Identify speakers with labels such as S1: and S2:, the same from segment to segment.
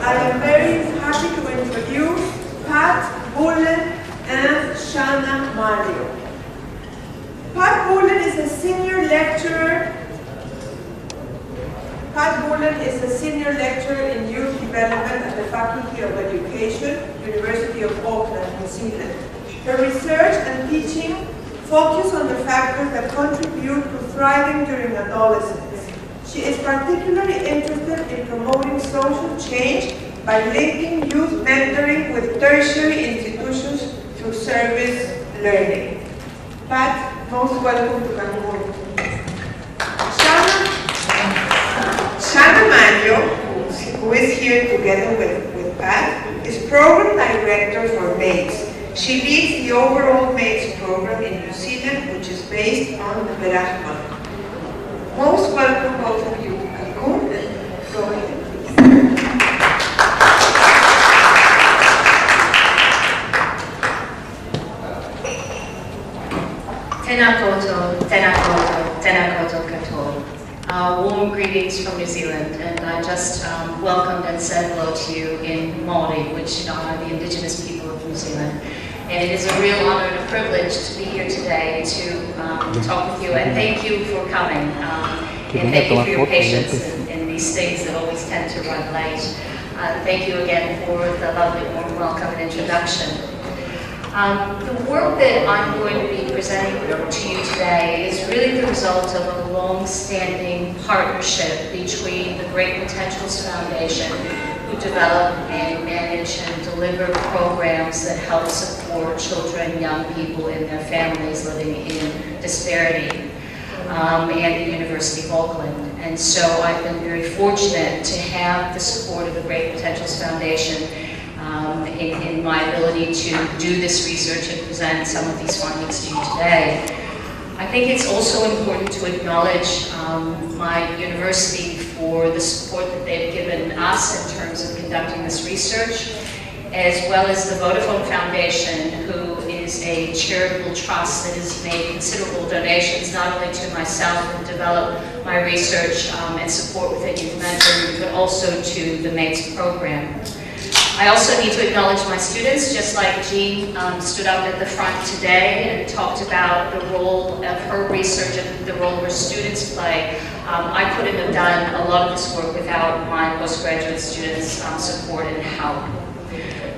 S1: I am very happy to introduce Pat Bullen and Shana Mario. Pat Bullen is a senior lecturer. Pat Bullen is a senior lecturer in youth development at the Faculty of Education, University of Auckland, New Zealand. Her research and teaching focus on the factors that contribute to thriving during adolescence. She is particularly interested in promoting social change by linking youth mentoring with tertiary institutions through service learning. Pat, most welcome to Cancun. Shana Mario, who is here together with Pat, is Program Director for MAIDS. She leads the overall MAIDS program in New Zealand, which is based on Peraj. Most welcome both of you to Cancun. Go ahead, please.
S2: Tēnā koutou, tēnā koutou, tēnā koutou katoa. Warm greetings from New Zealand, and I just welcomed and said hello to you in Māori, which are the indigenous people of New Zealand. And it is a real honor and a privilege to be here today to talk with you, and thank you for coming. And thank you for your patience in these things that always tend to run late. Thank you again for the lovely warm welcome and introduction. The work that I'm going to be presenting to you today is really the result of a long-standing partnership between the Great Potentials Foundation, who develop and manage and deliver programs that help support children, young people, and their families living in disparity, and the University of Auckland. And so I've been very fortunate to have the support of the Great Potentials Foundation in my ability to do this research and present some of these findings to you today. I think it's also important to acknowledge my university for the support that they've given us in terms of conducting this research, as well as the Vodafone Foundation, who is a charitable trust that has made considerable donations not only to myself and develop my research and support within Youth Mentoring, but also to the MAIDS program. I also need to acknowledge my students, just like Jean stood up at the front today and talked about the role of her research and the role her students play. I couldn't have done a lot of this work without my postgraduate students' support and help.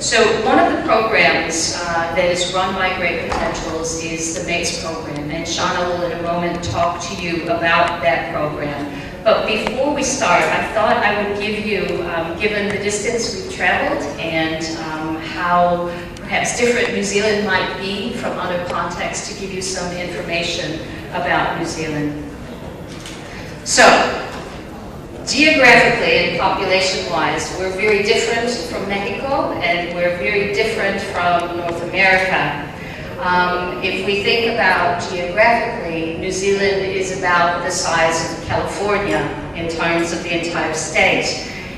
S2: So one of the programs that is run by Great Potentials is the MAIDS program, and Shana will in a moment talk to you about that program. But before we start, I thought I would give you, given the distance we've traveled and how perhaps different New Zealand might be from other contexts, to give you some information about New Zealand. So, geographically and population-wise, we're very different from Mexico, and we're very different from North America. If we think about geographically, New Zealand is about the size of California in terms of the entire state.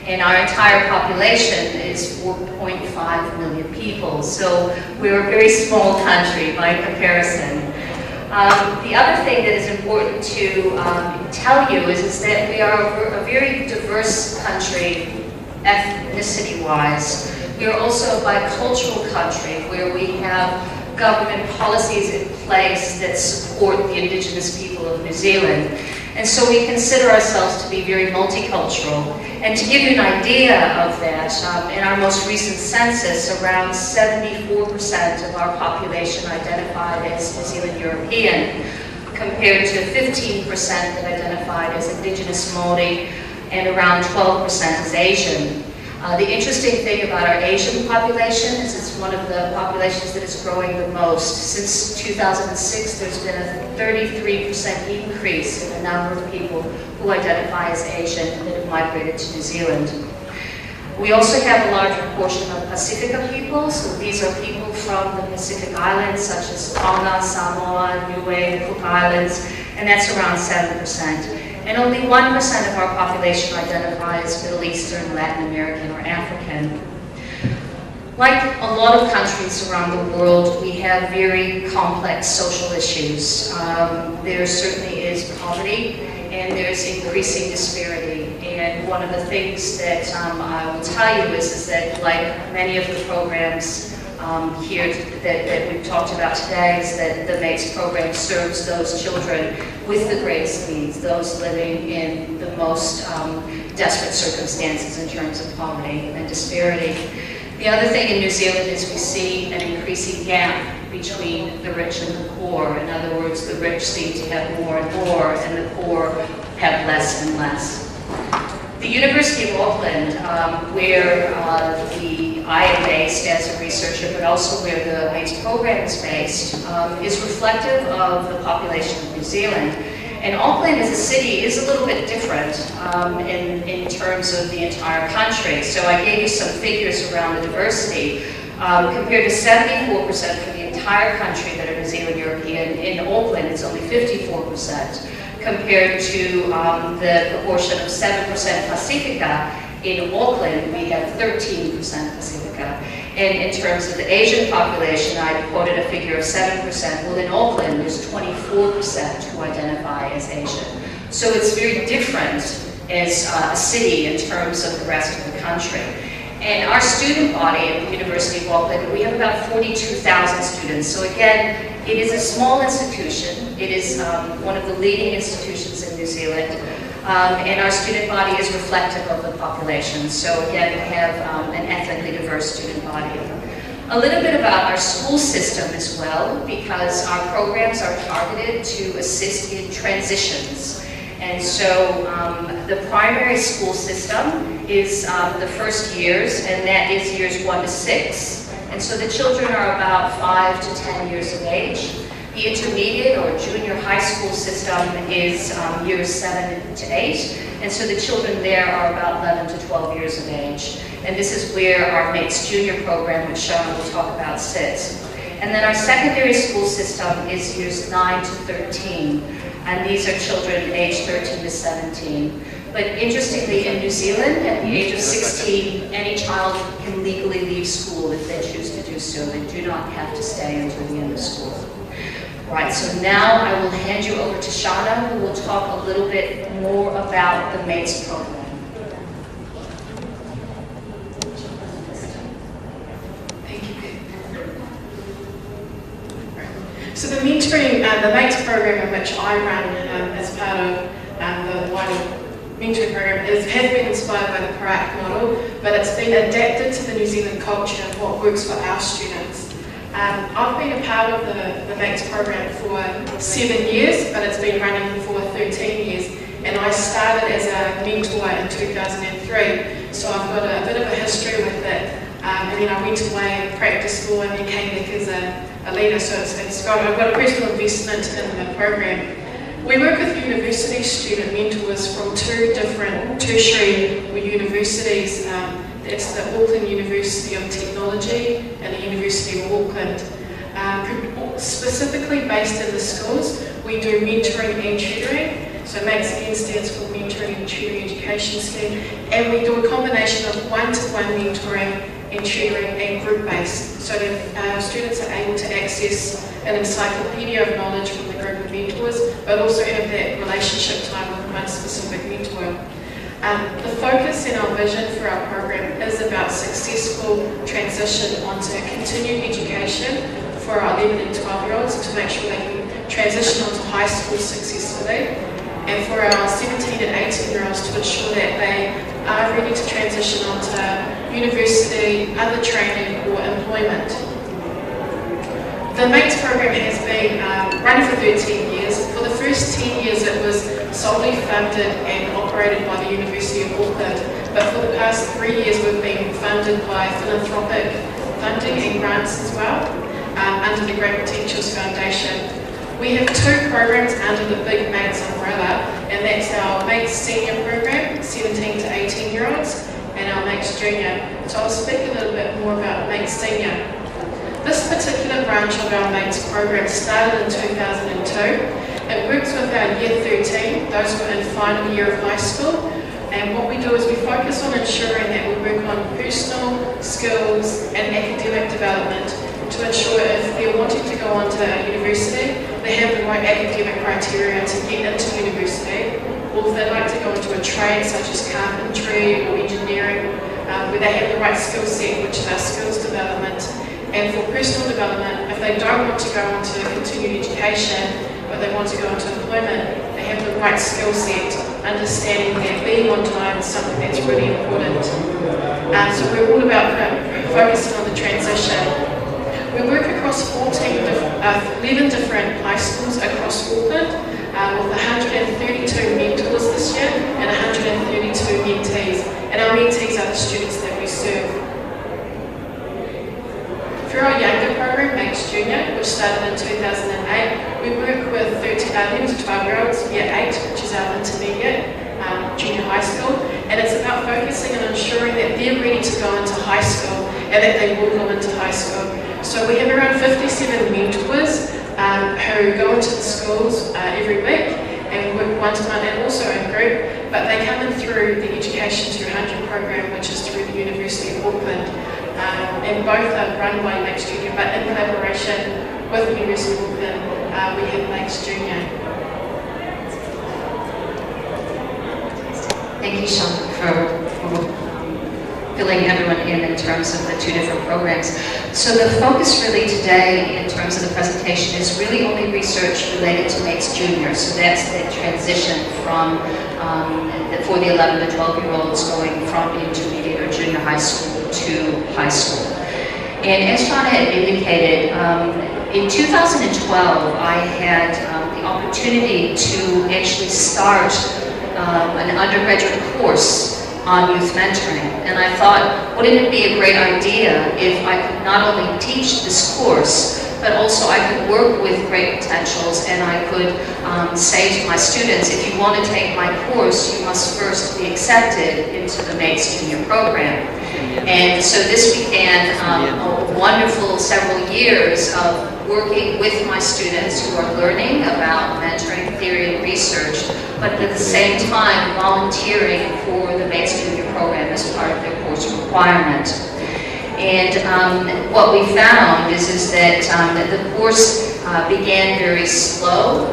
S2: And our entire population is 4.5 million people. So we're a very small country by comparison. The other thing that is important to tell you is that we are a very diverse country ethnicity-wise. We are also a bicultural country where we have government policies in place that support the indigenous people of New Zealand. And so we consider ourselves to be very multicultural. And to give you an idea of that, in our most recent census, around 74% of our population identified as New Zealand European, compared to 15% that identified as Indigenous Māori, and around 12% as Asian. The interesting thing about our Asian population is it's one of the populations that is growing the most. Since 2006, there's been a 33% increase in the number of people who identify as Asian that have migrated to New Zealand. We also have a large proportion of Pacifica people, so these are people from the Pacific Islands, such as Tonga, Samoa, Niue, the Cook Islands, and that's around 7%. And only 1% of our population identifies as Middle Eastern, Latin American, or African. Like a lot of countries around the world, we have very complex social issues. There certainly is poverty, and there's increasing disparity. And one of the things that I will tell you is that like many of the programs here that we've talked about today, is that the MATES program serves those children with the greatest needs, those living in the most desperate circumstances in terms of poverty and disparity. The other thing in New Zealand is we see an increasing gap between the rich and the poor. In other words, the rich seem to have more and more, and the poor have less and less. The University of Auckland, where I am based as a researcher, but also where the MATES program is based, is reflective of the population of New Zealand. And Auckland as a city is a little bit different in terms of the entire country. So I gave you some figures around the diversity. Compared to 74% for the entire country that are New Zealand European, in Auckland it's only 54%. Compared to the proportion of 7% Pacifica, in Auckland we have 13% Pacifica. And in terms of the Asian population, I quoted a figure of 7%. Well, in Auckland there's 24% who identify as Asian. So it's very different as a city in terms of the rest of the country. And our student body at the University of Auckland, we have about 42,000 students. So again, it is a small institution. It is one of the leading institutions in New Zealand. And our student body is reflective of the population. So again, we have an ethnically diverse student body. A little bit about our school system as well, because our programs are targeted to assist in transitions. And so the primary school system is the first years, and that is years 1 to 6. And so the children are about 5 to 10 years of age. The intermediate or junior high school system is years 7 to 8. And so the children there are about 11 to 12 years of age. And this is where our MATES Junior program, which Shona will talk about, sits. And then our secondary school system is years 9 to 13. And these are children aged 13 to 17. But interestingly, in New Zealand, at the age of 16, any child can legally leave school if they choose to do so. They do not have to stay until the end of school. Right, so now I will hand you over to Shana, who will talk a little bit more about the MATES program.
S3: Thank you. So the mentoring, the MATES program in which I run as part of the wider mentoring program has been inspired by the Peraj model, but it's been adapted to the New Zealand culture and what works for our students. I've been a part of the MATES program for 7 years, but it's been running for 13 years. And I started as a mentor in 2003, so I've got a bit of a history with it. And then I went away, practiced law, and then came back as a leader. So I've got a personal investment in the program. We work with university student mentors from 2 different tertiary universities. It's the Auckland University of Technology and the University of Auckland. Specifically based in the schools, we do mentoring and tutoring. So MATES again stands for Mentoring and Tutoring Education Scheme. And we do a combination of one-to-one mentoring and tutoring and group-based. So that students are able to access an encyclopedia of knowledge from the group of mentors, but also have that relationship time with one specific mentor. The focus and our vision for our program is about successful transition onto continued education for our 11 and 12-year-olds to make sure they can transition onto high school successfully, and for our 17 and 18-year-olds to ensure that they are ready to transition onto university, other training or employment. The MATES program has been running for 13 years. For the first 10 years it was solely funded and operated by the University of Auckland, but for the past 3 years we've been funded by philanthropic funding and grants as well, under the Great Potentials Foundation. We have 2 programs under the big MATES umbrella, and that's our MATES Senior program, 17 to 18-year-olds, and our MATES Junior. So I'll speak a little bit more about MATES Senior. This particular branch of our MATES program started in 2002. It works with our Year 13, those who are in final year of high school, and what we do is we focus on ensuring that we work on personal skills and academic development to ensure if they're wanting to go on to university, they have the right academic criteria to get into university, or if they'd like to go into a trade such as carpentry or engineering, where they have the right skill set, which is our skills development. And for personal development, if they don't want to go into continued education, but they want to go into employment, they have the right skill set, understanding that being on time is something that's really important. So we're all about focusing on the transition. We work across 11 different high schools across Auckland, with 132 mentors this year and 132 mentees. And our mentees are the students that we serve. Through our younger program, Max Junior, which started in 2008, we work with 11 to 12-year-olds, year 8, which is our intermediate, junior high school, and it's about focusing and ensuring that they're ready to go into high school and that they will go into high school. So we have around 57 mentors who go into the schools every week and work one-to-one and also in group, but they come in through the Education 200 program, which is through the University of Auckland. And both are run by Max Junior, but in collaboration with the University of Auckland, we have Max Junior.
S2: Thank you, Sean, for filling everyone in terms of the two different programs. So the focus really today in terms of the presentation is really only research related to Max Junior. So that's the transition from, for the 11 to 12-year-olds going from intermediate or junior high school to high school. And as Sean had indicated, in 2012, I had the opportunity to actually start an undergraduate course on youth mentoring. And I thought, wouldn't it be a great idea if I could not only teach this course, but also I could work with great potentials and I could say to my students, if you want to take my course, you must first be accepted into the Max Junior program. And so this began a wonderful several years of working with my students who are learning about mentoring theory and research, but at the same time volunteering for the Max Junior program as part of their course requirement. And what we found is that the course began very slow.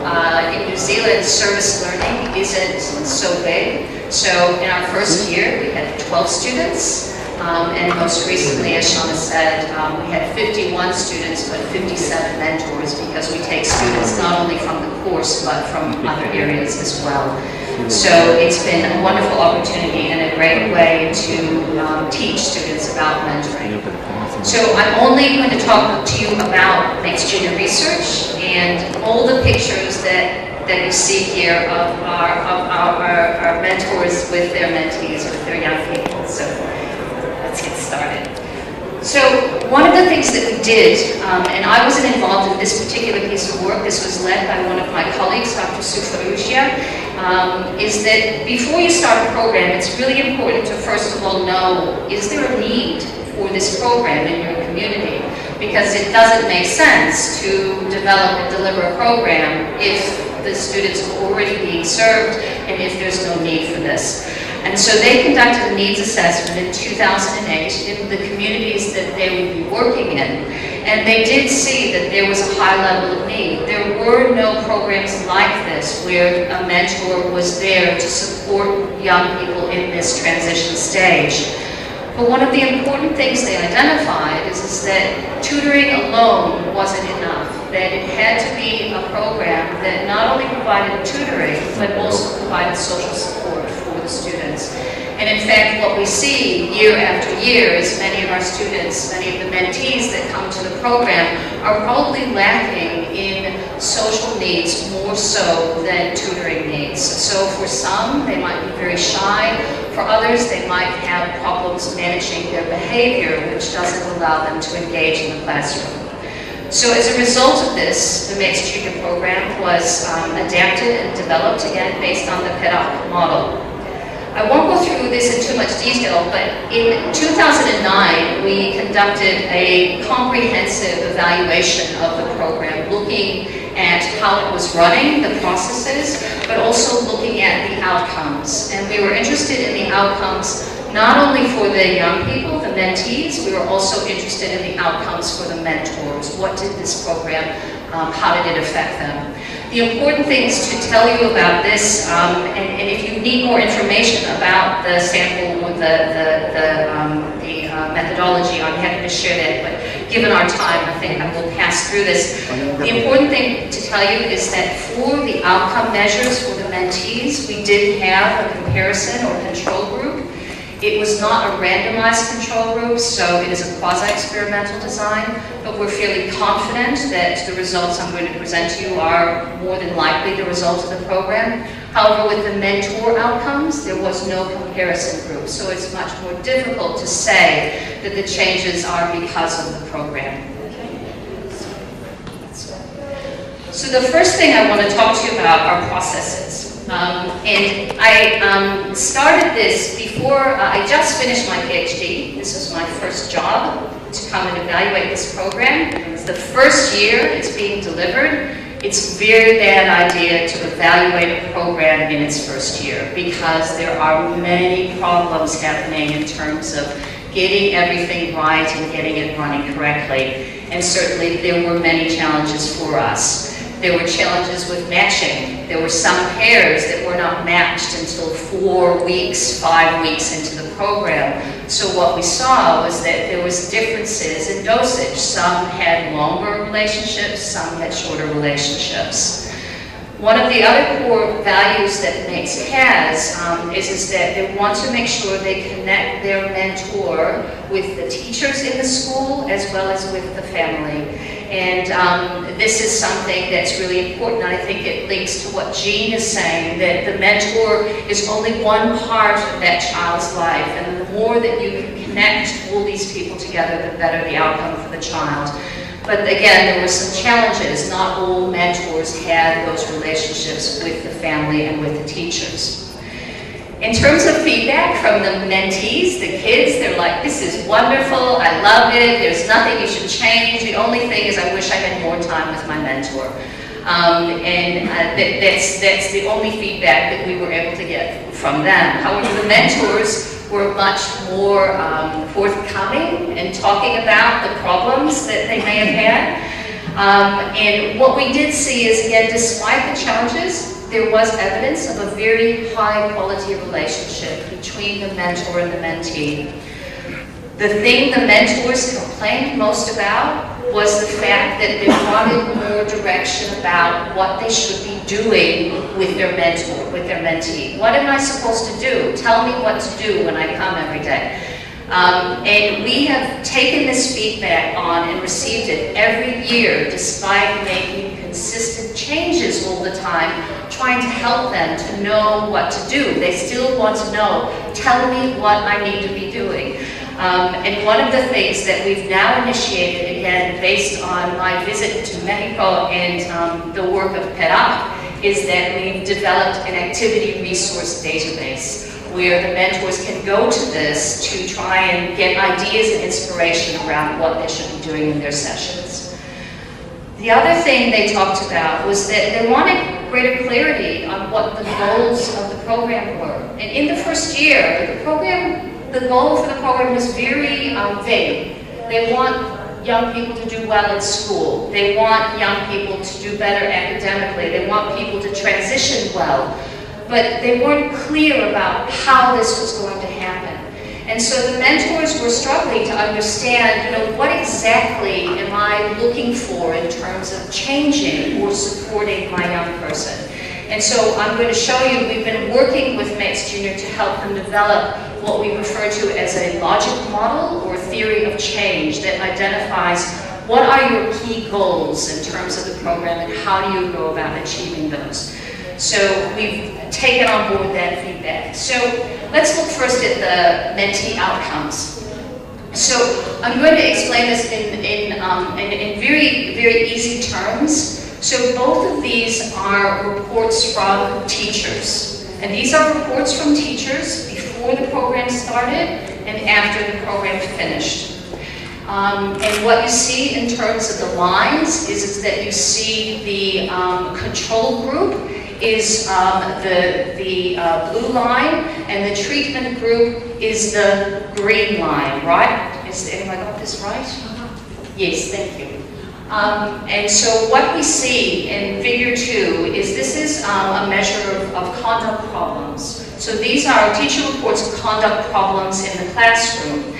S2: In New Zealand, service learning isn't so big. So in our first year, we had 12 students. And most recently, as Shauna said, we had 51 students, but 57 mentors, because we take students not only from the course, but from other areas as well. So it's been a wonderful opportunity and a great way to teach students about mentoring. So I'm only going to talk to you about Max Junior research and all the pictures that you see here of our mentors with their mentees, with their young people. So let's get started. So one of the things that we did, and I wasn't involved in this particular piece of work, this was led by one of my colleagues, Dr. Sufarugia, is that before you start a program, it's really important to first of all know, is there a need for this program in your community? Because it doesn't make sense to develop and deliver a program if the students are already being served and if there's no need for this. And so they conducted a needs assessment in 2008 in the communities that they would be working in. And they did see that there was a high level of need. There were no programs like this where a mentor was there to support young people in this transition stage. But one of the important things they identified is that tutoring alone wasn't enough. That it had to be a program that not only provided tutoring, but also provided social support for the students. And in fact, what we see year after year is many of our students, many of the mentees that come to the program are probably lacking in social needs more so than tutoring needs. So for some, they might be very shy. For others, they might have problems managing their behavior, which doesn't allow them to engage in the classroom. So as a result of this, the Max Junior program was adapted and developed, again, based on the Peraj model. I won't go through this in too much detail, but in 2009, we conducted a comprehensive evaluation of the program, looking at how it was running, the processes, but also looking at the outcomes. And we were interested in the outcomes not only for the young people, the mentees, we were also interested in the outcomes for the mentors. What did this program, how did it affect them? The important things to tell you about this, and if you need more information about the sample or the methodology, I'm happy to share that, but given our time, I think I will pass through this. The important thing to tell you is that for the outcome measures for the mentees, we did have a comparison or control group. It was not a randomized control group, so it is a quasi-experimental design, but we're fairly confident that the results I'm going to present to you are more than likely the result of the program. However, with the mentor outcomes, there was no comparison group, so it's much more difficult to say that the changes are because of the program. So the first thing I want to talk to you about are processes. And I started this before I just finished my PhD. This was my first job to come and evaluate this program. It's the first year it's being delivered. It's a very bad idea to evaluate a program in its first year because there are many problems happening in terms of getting everything right and getting it running correctly. And certainly there were many challenges for us. There were challenges with matching. There were some pairs that were not matched until 4 weeks, 5 weeks into the program. So what we saw was that there was differences in dosage. Some had longer relationships, some had shorter relationships. One of the other core values that MATES has is that they want to make sure they connect their mentor with the teachers in the school as well as with the family. And this is something that's really important. I think it links to what Jean is saying, that the mentor is only one part of that child's life, and the more that you can connect all these people together, the better the outcome for the child. But again, there were some challenges. Not all mentors had those relationships with the family and with the teachers. In terms of feedback from the mentees, the kids, they're like, this is wonderful, I love it, there's nothing you should change. The only thing is I wish I had more time with my mentor. That's the only feedback that we were able to get from them. However, the mentors were much more forthcoming and talking about the problems that they may have had. And what we did see is, again, despite the challenges, there was evidence of a very high quality relationship between the mentor and the mentee. The thing the mentors complained most about was the fact that they wanted more direction about what they should be doing with their mentor, with their mentee. What am I supposed to do? Tell me what to do when I come every day. And we have taken this feedback on and received it every year, despite making consistent changes all the time, trying to help them to know what to do. They still want to know, tell me what I need to be doing. And one of the things that we've now initiated, again, based on my visit to Mexico and the work of Peraj, is that we've developed an activity resource database where the mentors can go to this to try and get ideas and inspiration around what they should be doing in their sessions. The other thing they talked about was that they wanted greater clarity on what the goals of the program were. And in the first year, the goal for the program was very vague. They want young people to do well in school. They want young people to do better academically. They want people to transition well. But they weren't clear about how this was going to happen. And so the mentors were struggling to understand, what exactly am I looking for in terms of changing or supporting my young person? And so I'm going to show you, we've been working with MATES Junior to help them develop what we refer to as a logic model or theory of change that identifies what are your key goals in terms of the program and how do you go about achieving those. So we've taken on board that feedback. So let's look first at the mentee outcomes. So I'm going to explain this in very, very easy terms. So both of these are reports from teachers. And these are reports from teachers before the program started and after the program finished. And what you see in terms of the lines is that you see the control group is the blue line, and the treatment group is the green line, right? Is anyone got this right? Yes, thank you. And so what we see in figure 2 is this is a measure of conduct problems. So these are teacher reports conduct problems in the classroom.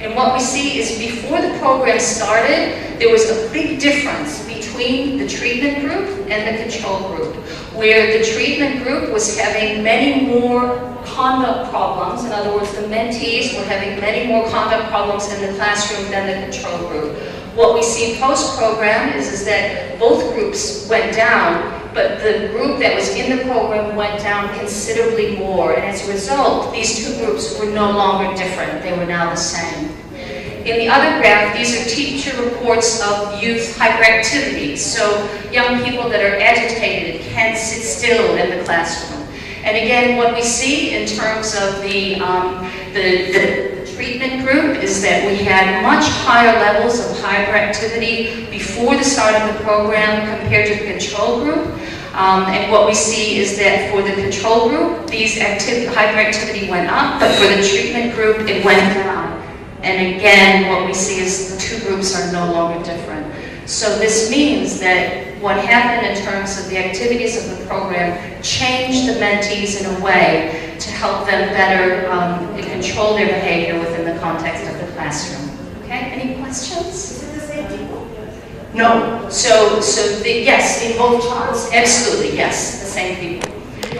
S2: And what we see is before the program started, there was a big difference between the treatment group and the control group, where the treatment group was having many more conduct problems. In other words, the mentees were having many more conduct problems in the classroom than the control group. What we see post-program is that both groups went down, but the group that was in the program went down considerably more. And as a result, these two groups were no longer different. They were now the same. In the other graph, these are teacher reports of youth hyperactivity. So young people that are agitated can't sit still in the classroom. And again, what we see in terms of the treatment group is that we had much higher levels of hyperactivity before the start of the program compared to the control group. And what we see is that for the control group, these hyperactivity went up, but for the treatment group, it went down. And again, what we see is the two groups are no longer different. So this means that what happened in terms of the activities of the program changed the mentees in a way to help them better control their behavior within the context of the classroom. Okay, any questions?
S1: Is it the same people?
S2: No. Yes, in both charts, absolutely, yes, the same people.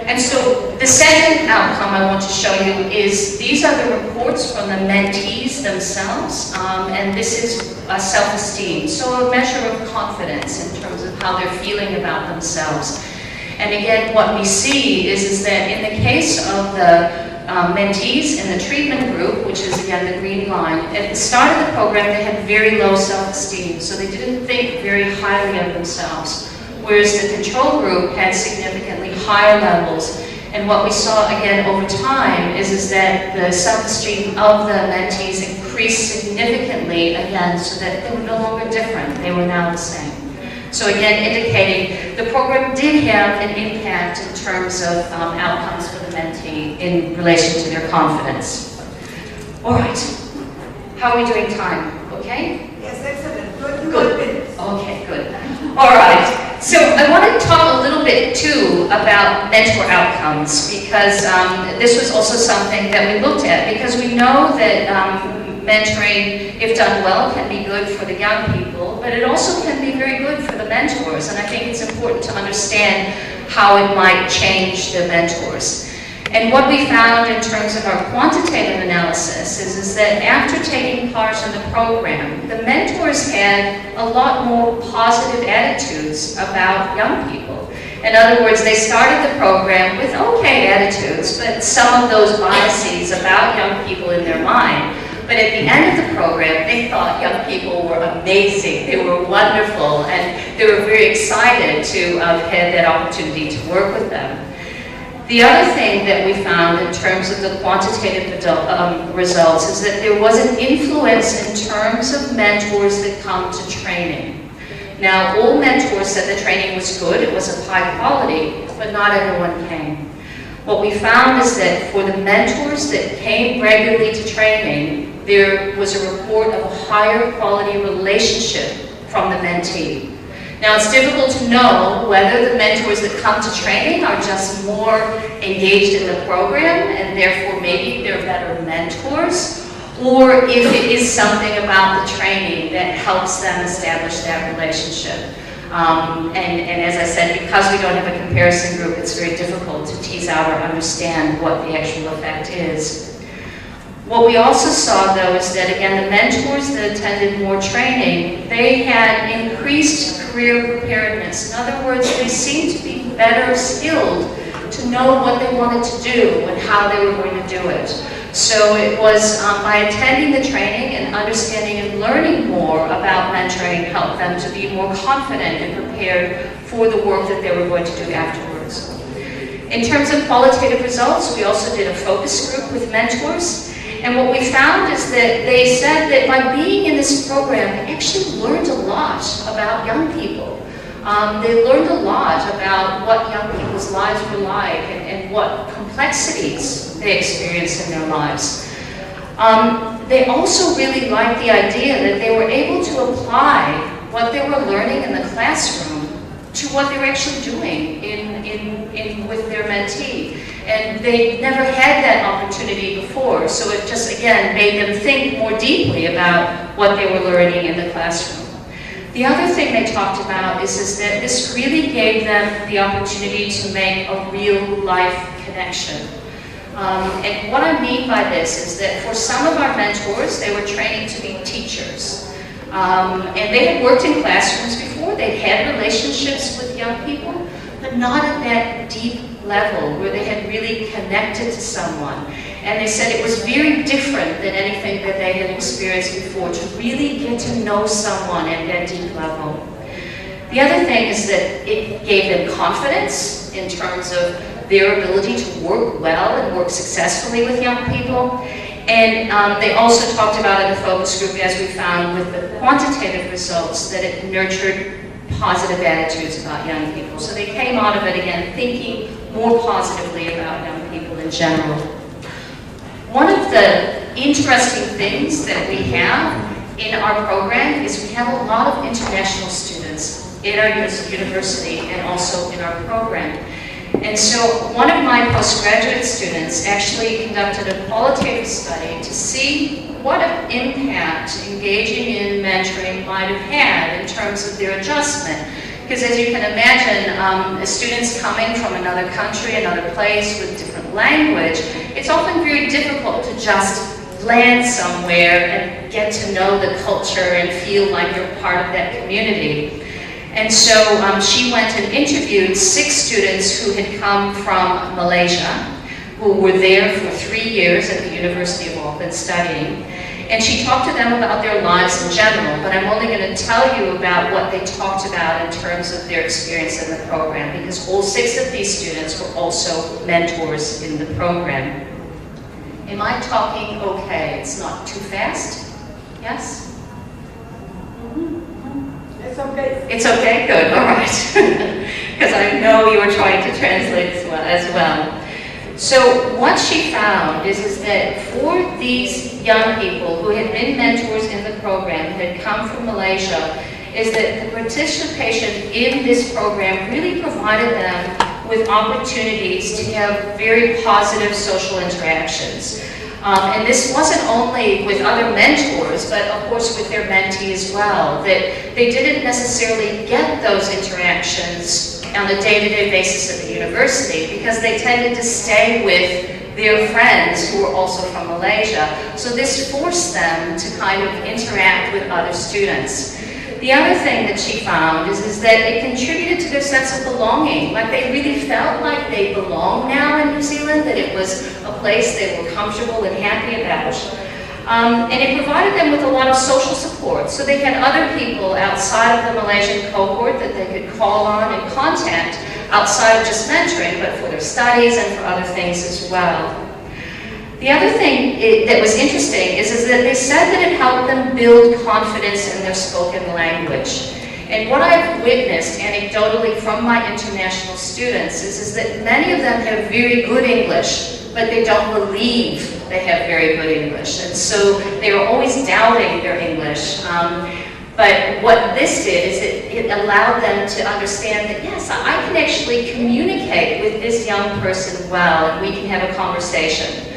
S2: And so the second outcome I want to show you is these are the reports from the mentees themselves, and this is self-esteem, so a measure of confidence in terms of how they're feeling about themselves. And again, what we see is that in the case of the mentees in the treatment group, which is again the green line, at the start of the program they had very low self-esteem, so they didn't think very highly of themselves. Whereas the control group had significantly higher levels. And what we saw again over time is that the self-esteem of the mentees increased significantly again, so that they were no longer different, they were now the same. So again, indicating the program did have an impact in terms of outcomes for the mentee in relation to their confidence. All right, how are we doing time? Okay?
S1: Yes, excellent.
S2: Good. Okay, good. All right. So I want to talk a little bit too about mentor outcomes, because this was also something that we looked at, because we know that mentoring, if done well, can be good for the young people, but it also can be very good for the mentors, and I think it's important to understand how it might change the mentors. And what we found in terms of our quantitative analysis is that after taking part in the program, the mentors had a lot more positive attitudes about young people. In other words, they started the program with okay attitudes, but some of those biases about young people in their mind. But at the end of the program, they thought young people were amazing, they were wonderful, and they were very excited to have had that opportunity to work with them. The other thing that we found in terms of the quantitative results is that there was an influence in terms of mentors that come to training. Now, all mentors said the training was good, it was of high quality, but not everyone came. What we found is that for the mentors that came regularly to training, there was a report of a higher quality relationship from the mentee. Now, it's difficult to know whether the mentors that come to training are just more engaged in the program and therefore maybe they're better mentors, or if it is something about the training that helps them establish that relationship. And as I said, because we don't have a comparison group, it's very difficult to tease out or understand what the actual effect is. What we also saw, though, is that, again, the mentors that attended more training, they had increased career preparedness. In other words, they seemed to be better skilled to know what they wanted to do and how they were going to do it. So it was by attending the training and understanding and learning more about mentoring helped them to be more confident and prepared for the work that they were going to do afterwards. In terms of qualitative results, we also did a focus group with mentors. And what we found is that they said that by being in this program, they actually learned a lot about young people. They learned a lot about what young people's lives were like and what complexities they experienced in their lives. They also really liked the idea that they were able to apply what they were learning in the classroom to what they were actually doing with their mentee. And they never had that opportunity before, so it just, again, made them think more deeply about what they were learning in the classroom. The other thing they talked about is that this really gave them the opportunity to make a real-life connection. And what I mean by this is that for some of our mentors, they were training to be teachers. And they had worked in classrooms before, they'd had relationships with young people, but not at that deep level where they had really connected to someone. And they said it was very different than anything that they had experienced before, to really get to know someone at that deep level. The other thing is that it gave them confidence in terms of their ability to work well and work successfully with young people. And they also talked about in the focus group, as we found with the quantitative results, that it nurtured positive attitudes about young people. So they came out of it again thinking more positively about young people in general. One of the interesting things that we have in our program is we have a lot of international students in our university and also in our program. And so one of my postgraduate students actually conducted a qualitative study to see what impact engaging in mentoring might have had in terms of their adjustment. Because as you can imagine, students coming from another country, another place with different language, it's often very difficult to just land somewhere and get to know the culture and feel like you're part of that community. And so she went and interviewed 6 students who had come from Malaysia, who were there for 3 years at the University of Auckland studying. And she talked to them about their lives in general, but I'm only going to tell you about what they talked about in terms of their experience in the program, because all 6 of these students were also mentors in the program. Am I talking okay? It's not too fast? Yes?
S1: It's okay.
S2: It's okay? Good, all right. Because I know you were trying to translate as well. So what she found is that for these young people who had been mentors in the program, had come from Malaysia, is that the participation in this program really provided them with opportunities to have very positive social interactions. And this wasn't only with other mentors, but of course with their mentee as well, that they didn't necessarily get those interactions on a day-to-day basis at the university because they tended to stay with their friends who were also from Malaysia. So this forced them to kind of interact with other students. The other thing that she found is that it contributed to their sense of belonging. Like they really felt like they belonged now in New Zealand, that it was a place they were comfortable and happy about. And it provided them with a lot of social support. So they had other people outside of the Malaysian cohort that they could call on and contact outside of just mentoring, but for their studies and for other things as well. The other thing that was interesting is that they said that it helped them build confidence in their spoken language. And what I've witnessed anecdotally from my international students is that many of them have very good English, but they don't believe they have very good English. And so they are always doubting their English. But what this did is it allowed them to understand that, yes, I can actually communicate with this young person well, and we can have a conversation.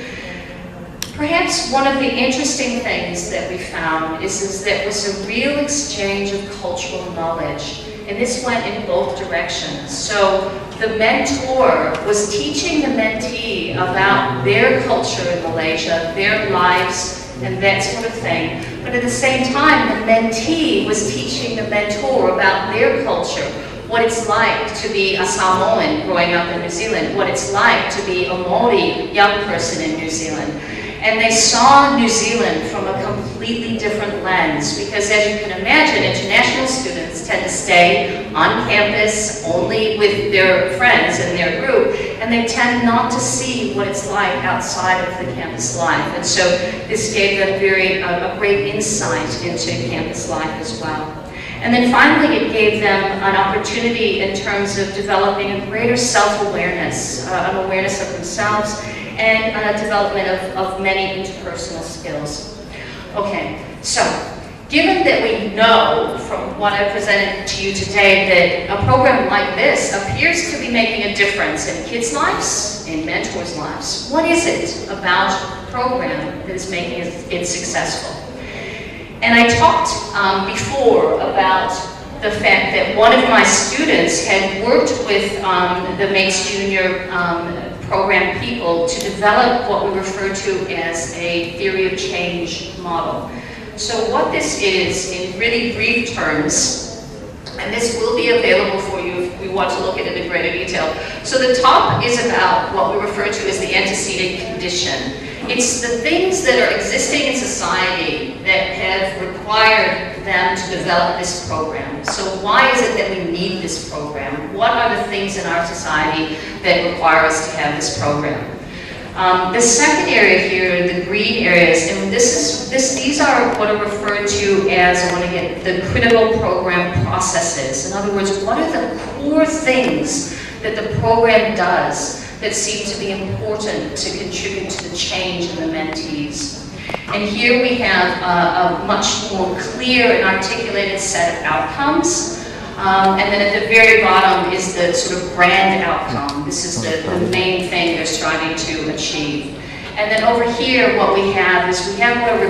S2: Perhaps one of the interesting things that we found is that it was a real exchange of cultural knowledge. And this went in both directions. So the mentor was teaching the mentee about their culture in Malaysia, their lives, and that sort of thing. But at the same time, the mentee was teaching the mentor about their culture, what it's like to be a Samoan growing up in New Zealand, what it's like to be a Maori young person in New Zealand. And they saw New Zealand from a completely different lens because, as you can imagine, international students tend to stay on campus only with their friends in their group, and they tend not to see what it's like outside of the campus life. And so this gave them a great insight into campus life as well. And then finally, it gave them an opportunity in terms of developing a greater self-awareness, an awareness of themselves, and development of many interpersonal skills. Okay, so Given that we know from what I presented to you today that a program like this appears to be making a difference in kids' lives, in mentors' lives, what is it about the program that is making it successful? And I talked before about the fact that one of my students had worked with the Mates Junior program people to develop what we refer to as a theory of change model. So what this is, in really brief terms, and this will be available for you if we want to look at it in greater detail. So the top is about what we refer to as the antecedent condition. It's the things that are existing in society that have required them to develop this program. So why is it that we need this program? What are the things in our society that require us to have this program? The second area here, the green areas, and these are what are referred to as, I want to get the critical program processes. In other words, what are the core things that the program does that seem to be important to contribute to the change in the mentees? And here we have a much more clear and articulated set of outcomes. And then at the very bottom is the sort of brand outcome. This is the main thing they're striving to achieve. And then over here, what we have is we have what are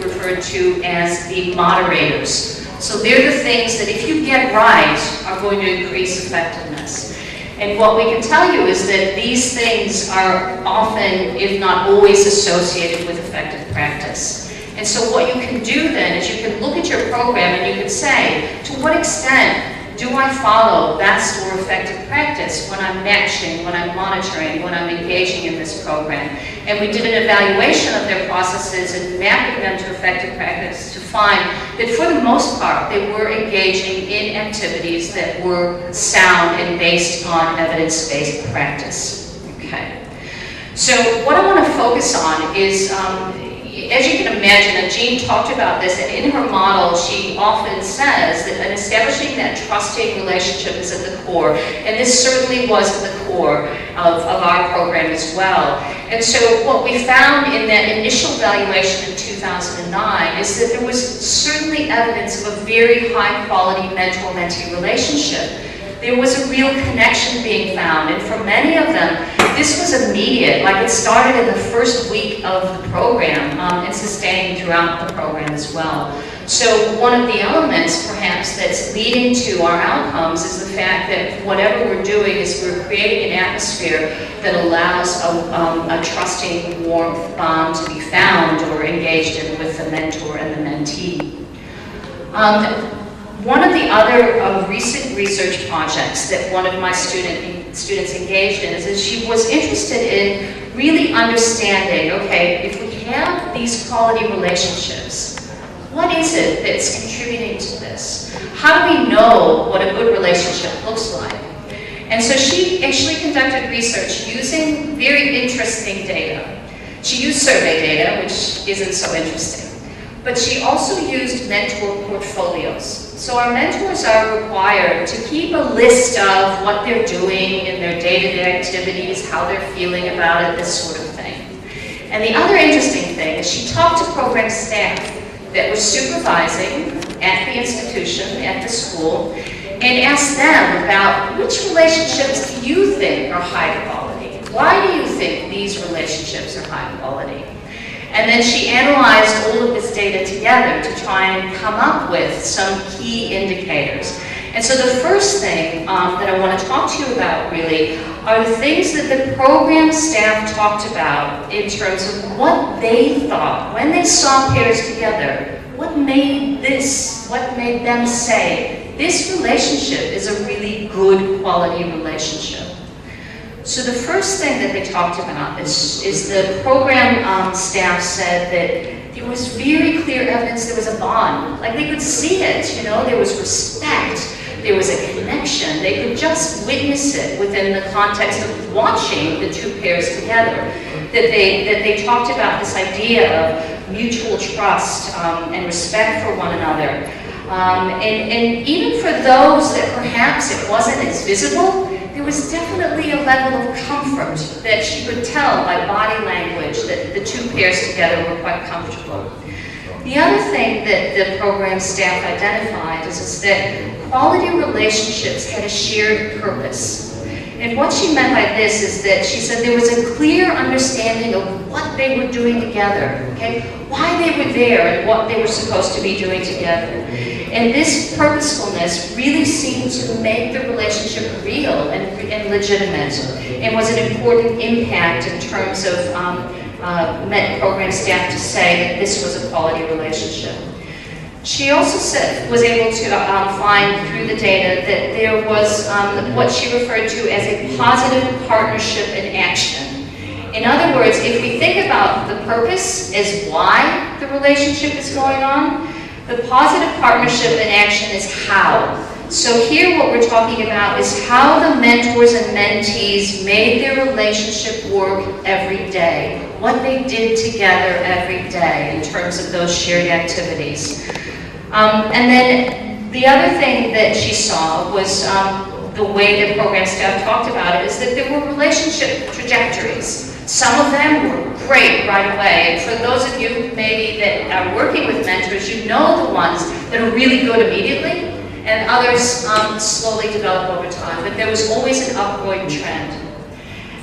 S2: referred to as the moderators. So they're the things that if you get right are going to increase effectiveness. And what we can tell you is that these things are often, if not always, associated with effective practice. And so what you can do then is you can look at your program and you can say, to what extent do I follow that store effective practice when I'm matching, when I'm monitoring, when I'm engaging in this program? And we did an evaluation of their processes and mapping them to effective practice to find that for the most part, they were engaging in activities that were sound and based on evidence-based practice. Okay. So what I want to focus on is, as you can imagine, and Jean talked about this, and in her model, she often says that establishing that trusting relationship is at the core, and this certainly was at the core of our program as well. And so what we found in that initial evaluation in 2009 is that there was certainly evidence of a very high-quality mentor-mentee relationship. There was a real connection being found, and for many of them, this was immediate, like it started in the first week of the program and sustaining throughout the program as well. So one of the elements, perhaps, that's leading to our outcomes is the fact that whatever we're doing is we're creating an atmosphere that allows a trusting, warmth bond to be found or engaged in with the mentor and the mentee. One of the other recent research projects that one of my students engaged in is that she was interested in really understanding, okay, if we have these quality relationships, what is it that's contributing to this? How do we know what a good relationship looks like? And so she actually conducted research using very interesting data. She used survey data, which isn't so interesting, but she also used mentor portfolios. So our mentors are required to keep a list of what they're doing in their day-to-day activities, how they're feeling about it, this sort of thing. And the other interesting thing is she talked to program staff that were supervising at the institution, at the school, and asked them about which relationships do you think are high quality? Why do you think these relationships are high quality? And then she analyzed all of this data together to try and come up with some key indicators. And so the first thing that I want to talk to you about really are the things that the program staff talked about in terms of what they thought when they saw pairs together. What made them say, this relationship is a really good quality relationship? So the first thing that they talked about is the program staff said that there was very clear evidence there was a bond. Like they could see it, you know, there was respect, there was a connection. They could just witness it within the context of watching the two pairs together. That they talked about this idea of mutual trust and respect for one another. And even for those that perhaps it wasn't as visible, there was definitely a level of comfort that she could tell by body language that the two pairs together were quite comfortable. The other thing that the program staff identified is that quality relationships had a shared purpose. And what she meant by this is that she said there was a clear understanding of what they were doing together, okay? Why they were there and what they were supposed to be doing together. And this purposefulness really seemed to make the relationship real and legitimate, and was an important impact in terms of program staff to say that this was a quality relationship. She also was able to find through the data that there was what she referred to as a positive partnership in action. In other words, if we think about the purpose as why the relationship is going on, the positive partnership in action is how. So here what we're talking about is how the mentors and mentees made their relationship work every day, what they did together every day in terms of those shared activities. And then the other thing that she saw was the way the program staff talked about it is that there were relationship trajectories. Some of them were great right away. And for those of you maybe that are working with mentors, you know the ones that are really good immediately, and others slowly develop over time. But there was always an upward trend.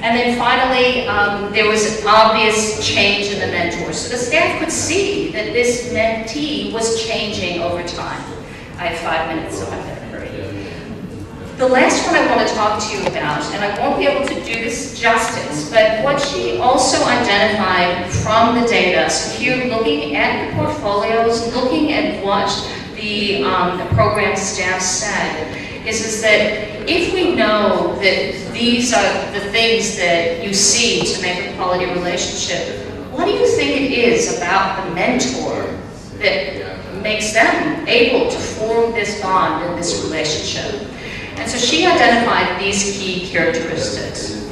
S2: And then finally, there was an obvious change in the mentor. So the staff could see that this mentee was changing over time. I have 5 minutes, so I'm going to hurry. The last one I want to talk to you about, and I won't be able to do this justice, but what she also identified from the data, so here looking at the portfolios, looking at what the program staff said, is that if we know that these are the things that you see to make a quality relationship, what do you think it is about the mentor that makes them able to form this bond in this relationship? And so she identified these key characteristics.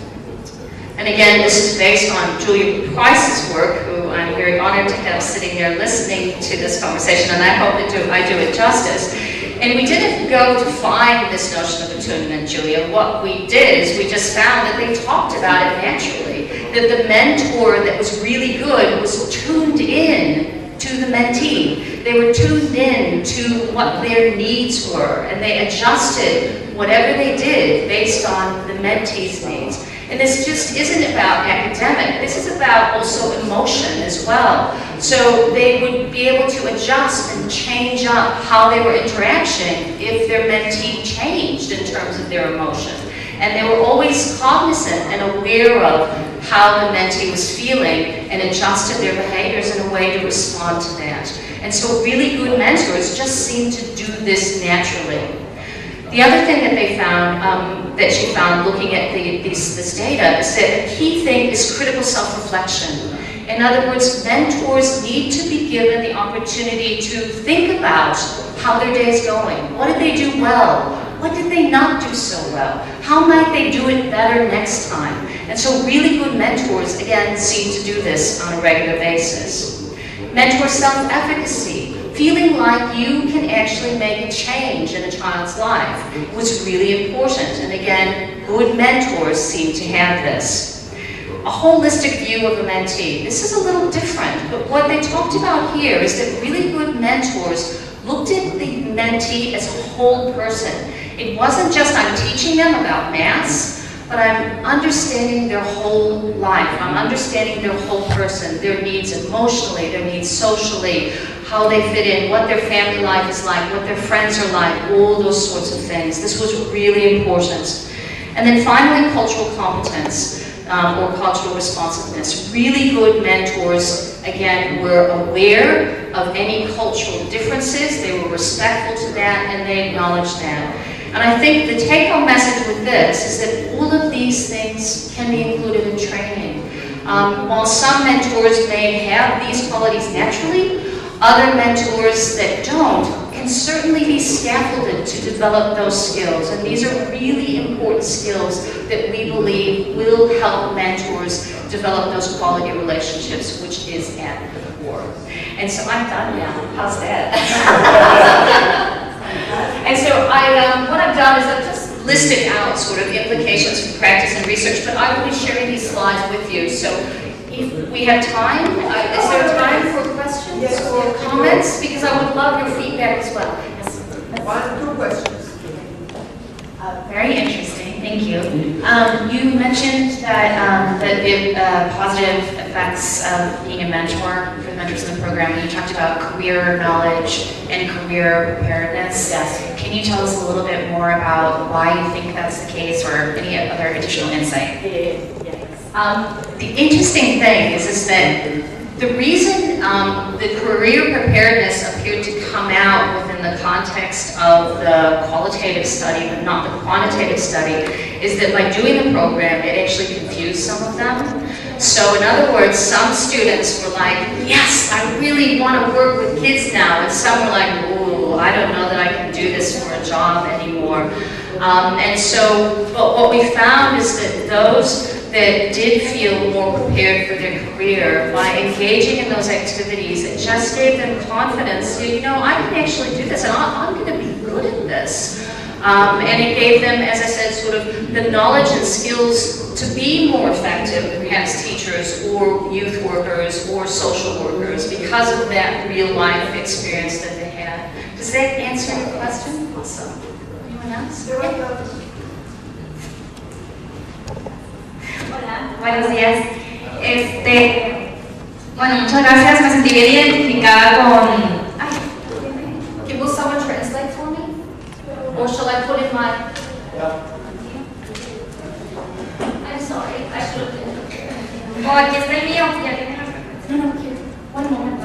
S2: And again, this is based on Julia Price's work, who I'm very honored to have sitting there listening to this conversation, and I hope that I do it justice. And we didn't go to find this notion of attunement, Julia. What we did is we just found that they talked about it naturally, that the mentor that was really good was tuned in to the mentee. They were tuned in to what their needs were, and they adjusted whatever they did based on the mentee's needs. And this just isn't about academic, this is about also emotion as well. So they would be able to adjust and change up how they were interacting if their mentee changed in terms of their emotion. And they were always cognizant and aware of how the mentee was feeling and adjusted their behaviors in a way to respond to that. And so really good mentors just seem to do this naturally. The other thing that they found, that she found looking at this data, is that a key thing is critical self-reflection. In other words, mentors need to be given the opportunity to think about how their day is going. What did they do well? What did they not do so well? How might they do it better next time? And so really good mentors, again, seem to do this on a regular basis. Mentor self-efficacy. Feeling like you can actually make a change in a child's life was really important. And again, good mentors seem to have this. A holistic view of a mentee. This is a little different, but what they talked about here is that really good mentors looked at the mentee as a whole person. It wasn't just I'm teaching them about maths, but I'm understanding their whole life. I'm understanding their whole person, their needs emotionally, their needs socially, how they fit in, what their family life is like, what their friends are like, all those sorts of things. This was really important. And then finally, cultural competence or cultural responsiveness. Really good mentors, again, were aware of any cultural differences. They were respectful to that, and they acknowledged that. And I think the take-home message with this is that all of these things can be included in training. While some mentors may have these qualities naturally, other mentors that don't can certainly be scaffolded to develop those skills. And these are really important skills that we believe will help mentors develop those quality relationships, which is at the core. And so I'm done now. How's that? And so what I've done is I've just listed out sort of implications from practice and research, but I will be sharing these slides with you. So if we have time, is there time for questions or comments? comments? Because I would love your feedback as well. Yes.
S1: 1, 2 questions.
S2: Very interesting, thank you. You mentioned that the positive effects of being a mentor for the mentors in the program. You talked about career knowledge and career preparedness.
S4: Yes.
S2: Can you tell us a little bit more about why you think that's the case, or any other additional insight?
S4: Yes.
S2: The interesting thing is that the reason the career preparedness appeared to come out within the context of the qualitative study, but not the quantitative study, is that by doing the program, it actually confused some of them. So in other words, some students were like, yes, I really want to work with kids now, and some were like, oh, I don't know that I can do this for a job anymore. And so, but what we found is that those that did feel more prepared for their career, by engaging in those activities, it just gave them confidence. You know, I can actually do this, and I'm going to be good at this. And it gave them, as I said, sort of the knowledge and skills to be more effective as teachers or youth workers or social workers because of that real life experience that they had. Does that answer your question? Awesome. Anyone else?
S5: Hola, buenos días. Bueno, muchas gracias. Me sentí bien identificada con. Will someone translate for me? Or shall I put in my? I'm sorry. I should have been. Oh, aquí está el mío. Ya tiene las. No, here. One moment.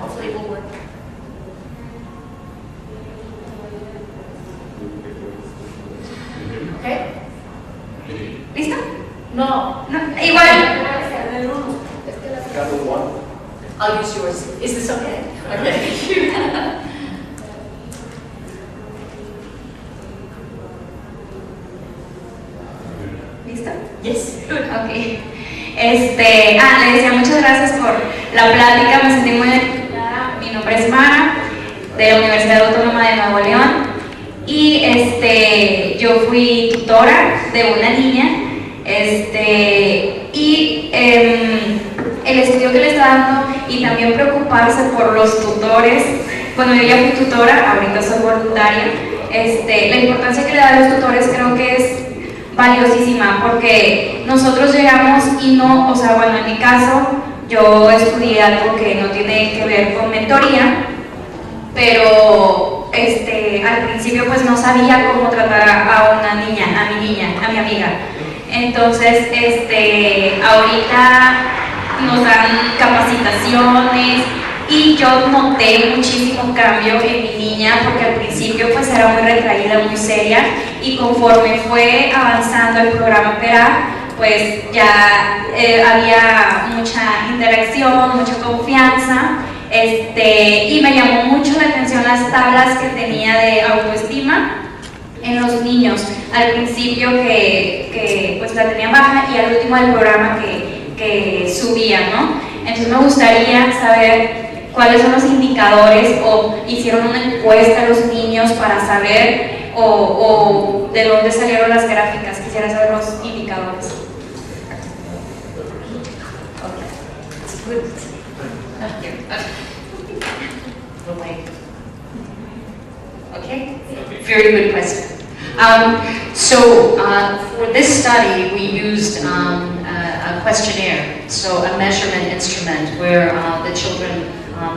S5: Hopefully it will work. Okay. ¿Listo? No, igual.
S4: I'll use yours. Is this okay? Okay.
S5: ¿Listo?
S4: Yes.
S5: Ok. Le decía muchas gracias por la plática, me sentí muy identificada. Mi nombre es Mara, de la Universidad Autónoma de Nuevo León, y yo fui tutora de una niña, y el estudio que le está dando y también preocuparse por los tutores. Bueno, yo ya fui tutora, ahorita soy voluntaria. La importancia que le da a los tutores creo que es valiosísima, porque nosotros llegamos y no, o sea, bueno, en mi caso, yo estudié algo que no tiene que ver con mentoría, pero al principio pues no sabía cómo tratar a una niña, a mi amiga. Entonces, ahorita nos dan capacitaciones y yo noté muchísimo cambio en mi niña, porque al principio pues era muy retraída, muy seria, y conforme fue avanzando el programa Peraj, pues ya había mucha interacción, mucha confianza, y me llamó mucho la atención las tablas que tenía de autoestima en los niños. Al principio que pues la tenían baja, y al último del programa que subía, ¿no? Entonces me gustaría saber cuáles son los indicadores, o hicieron una encuesta a los niños para saber, o de dónde salieron las gráficas. Quisiera saber los indicadores.
S2: Okay, very good question. For this study, we used a questionnaire, so a measurement instrument where the children,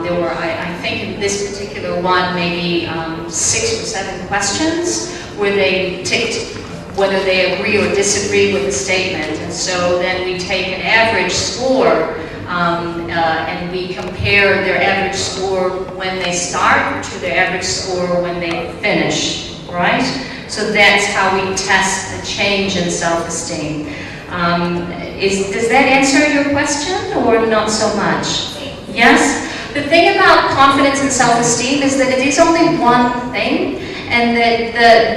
S2: there were, I think in this particular one, maybe 6 or 7 questions where they ticked whether they agree or disagree with the statement. And so then we take an average score and we compare their average score when they start to their average score when they finish, right? So that's how we test the change in self-esteem. Does that answer your question, or not so much? Yes? The thing about confidence and self-esteem is that it is only one thing, and that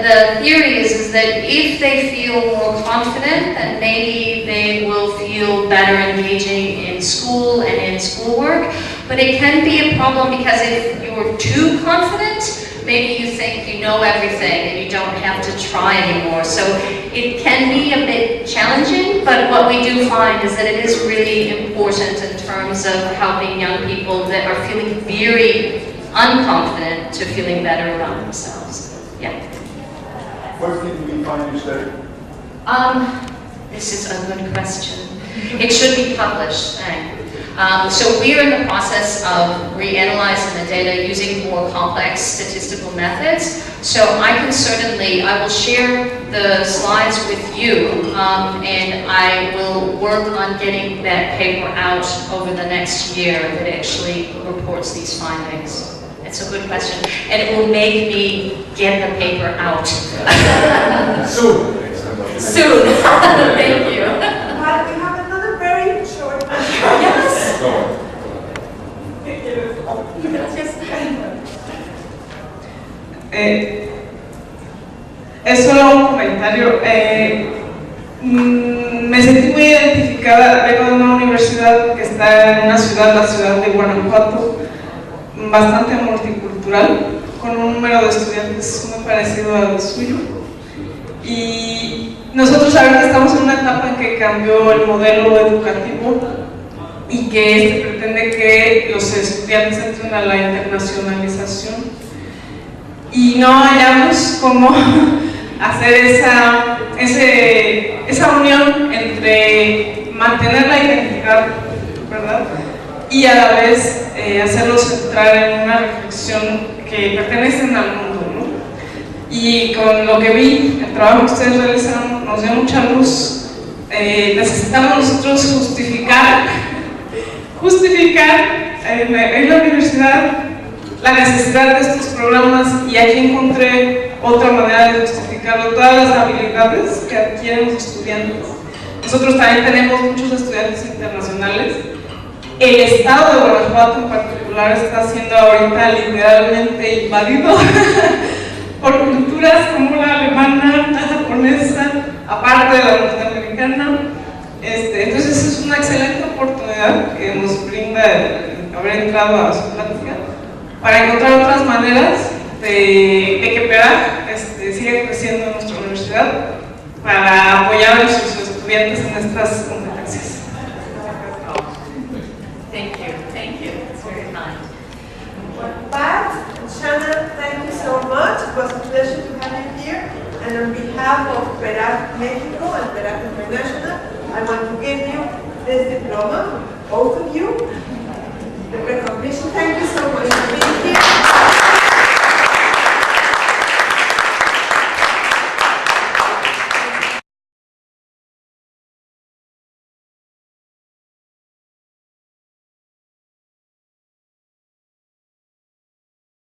S2: the theory is that if they feel more confident, then maybe they will feel better engaging in school and in schoolwork. But it can be a problem, because if you're too confident, maybe you think you know everything and you don't have to try anymore. So it can be a bit challenging, but what we do find is that it is really important in terms of helping young people that are feeling very unconfident to feeling better about themselves. Yeah.
S6: What did we find you studied?
S2: This is a good question. It should be published. So we're in the process of reanalyzing the data using more complex statistical methods. So I will share the slides with you, and I will work on getting that paper out over the next year that actually reports these findings. It's a good question, and it will make me get the paper out.
S6: Soon.
S4: Soon. Thank you.
S1: But we have another very short question.
S4: Yes.
S6: Go on.
S7: Es solo un comentario. Me sentí muy identificada. Vengo de una universidad que está en una ciudad, la ciudad de Guanajuato, bastante multicultural, con un número de estudiantes muy parecido al suyo. Y nosotros ahorita estamos en una etapa en que cambió el modelo educativo y que pretende que los estudiantes entren a la internacionalización. Y no hallamos cómo hacer esa unión entre mantener la identidad, ¿verdad? Y a la vez hacerlos entrar en una reflexión que pertenecen al mundo, ¿no? Y con lo que vi, el trabajo que ustedes realizaron nos dio mucha luz. Necesitamos nosotros justificar en la universidad la necesidad de estos programas, y aquí encontré otra manera de justificarlo: todas las habilidades que adquieren los estudiantes. Nosotros también tenemos muchos estudiantes internacionales. El estado de Guanajuato en particular está siendo ahorita literalmente invadido por culturas como la alemana, la japonesa, aparte de la norteamericana. Entonces es una excelente oportunidad que nos brinda el haber entrado a su plática para encontrar otras maneras de que Peraj siga creciendo en nuestra universidad, para apoyar a nuestros estudiantes en estas competencias.
S4: Thank you. It's very kind.
S1: Pat and Shannon, thank you so much. It was a pleasure to have you here. And on behalf of Peraj Mexico and Peraj International, I want to give you this diploma, both of you, the recognition. Thank you so much for being here.